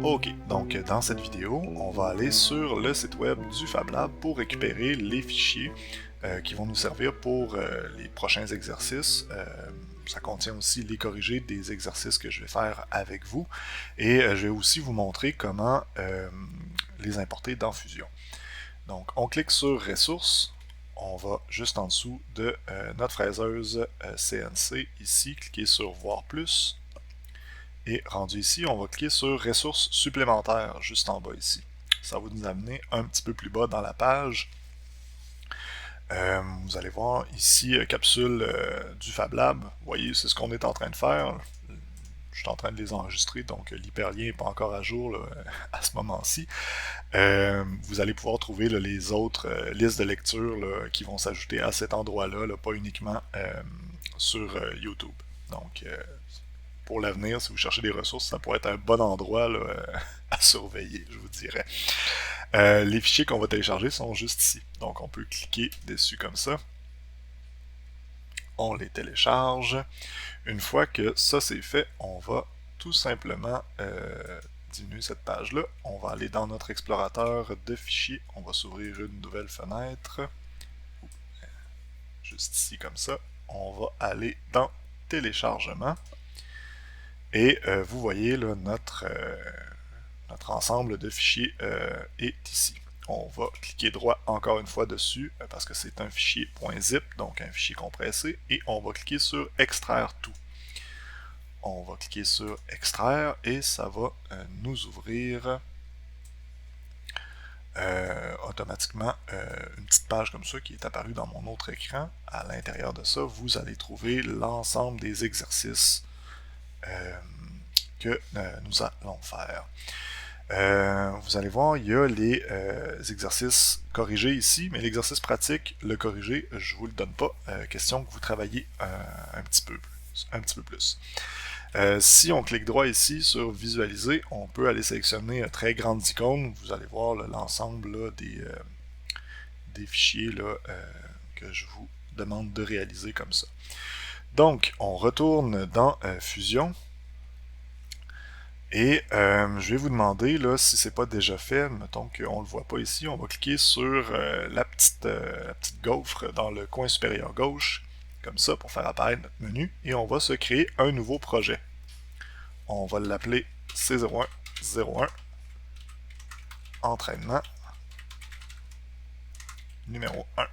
Ok, donc dans cette vidéo, on va aller sur le site web du Fab Lab pour récupérer les fichiers qui vont nous servir pour les prochains exercices. Ça contient aussi les corrigés des exercices que je vais faire avec vous. Et je vais aussi vous montrer comment les importer dans Fusion. Donc on clique sur Ressources. On va juste en dessous de notre fraiseuse CNC ici, cliquer sur Voir plus. Et rendu ici, on va cliquer sur Ressources supplémentaires, juste en bas ici. Ça va nous amener un petit peu plus bas dans la page. Vous allez voir ici, capsule du Fab Lab. Vous voyez, c'est ce qu'on est en train de faire. Je suis en train de les enregistrer, donc l'hyperlien n'est pas encore à jour là, à ce moment-ci. Vous allez pouvoir trouver là, les autres listes de lecture là, qui vont s'ajouter à cet endroit-là, là, pas uniquement sur YouTube. Donc, pour l'avenir, si vous cherchez des ressources, ça pourrait être un bon endroit là, à surveiller, je vous dirais. Les fichiers qu'on va télécharger sont juste ici. Donc on peut cliquer dessus comme ça. On les télécharge. Une fois que ça c'est fait, on va tout simplement diminuer cette page-là. On va aller dans notre explorateur de fichiers. On va s'ouvrir une nouvelle fenêtre. Juste ici comme ça. On va aller dans téléchargement. Et vous voyez là, notre ensemble de fichiers est ici. On va cliquer droit encore une fois dessus parce que c'est un fichier .zip, donc un fichier compressé, et on va cliquer sur Extraire tout. On va cliquer sur Extraire et ça va nous ouvrir automatiquement une petite page comme ça qui est apparue dans mon autre écran. À l'intérieur de ça, vous allez trouver l'ensemble des exercices que nous allons faire. Vous allez voir, il y a les exercices corrigés ici, mais l'exercice pratique, le corrigé, je ne vous le donne pas. Question que vous travaillez un petit peu plus. Si on clique droit ici sur visualiser, on peut aller sélectionner très grande icône. Vous allez voir l'ensemble des fichiers là, que je vous demande de réaliser comme ça. Donc, on retourne dans Fusion. Et je vais vous demander, là, si c'est pas déjà fait, mettons qu'on le voit pas ici, on va cliquer sur la petite gaufre dans le coin supérieur gauche, comme ça, pour faire apparaître notre menu, et on va se créer un nouveau projet. On va l'appeler C0101 entraînement numéro 1.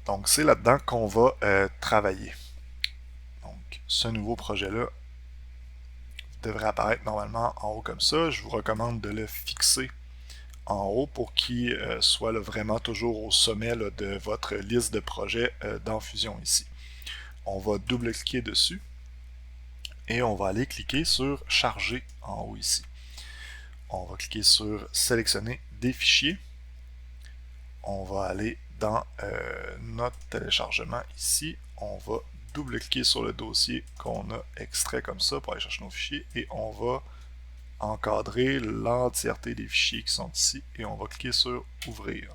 Donc c'est là-dedans qu'on va travailler. Donc ce nouveau projet-là devrait apparaître normalement en haut comme ça. Je vous recommande de le fixer en haut pour qu'il soit là, vraiment toujours au sommet là, de votre liste de projets dans Fusion ici. On va double-cliquer dessus et on va aller cliquer sur Charger en haut ici. On va cliquer sur Sélectionner des fichiers. On va aller dans notre téléchargement ici. On va double-cliquer sur le dossier qu'on a extrait comme ça pour aller chercher nos fichiers et on va encadrer l'entièreté des fichiers qui sont ici et on va cliquer sur Ouvrir.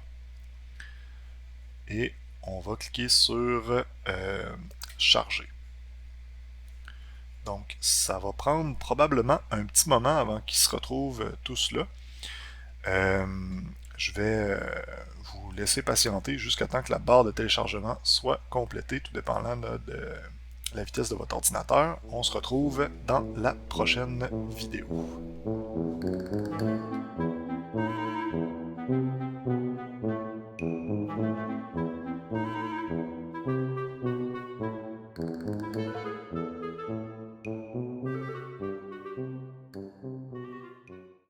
Et on va cliquer sur Charger. Donc ça va prendre probablement un petit moment avant qu'il se retrouve tout cela. Je vais vous laisser patienter jusqu'à temps que la barre de téléchargement soit complétée, tout dépendant de la vitesse de votre ordinateur. On se retrouve dans la prochaine vidéo.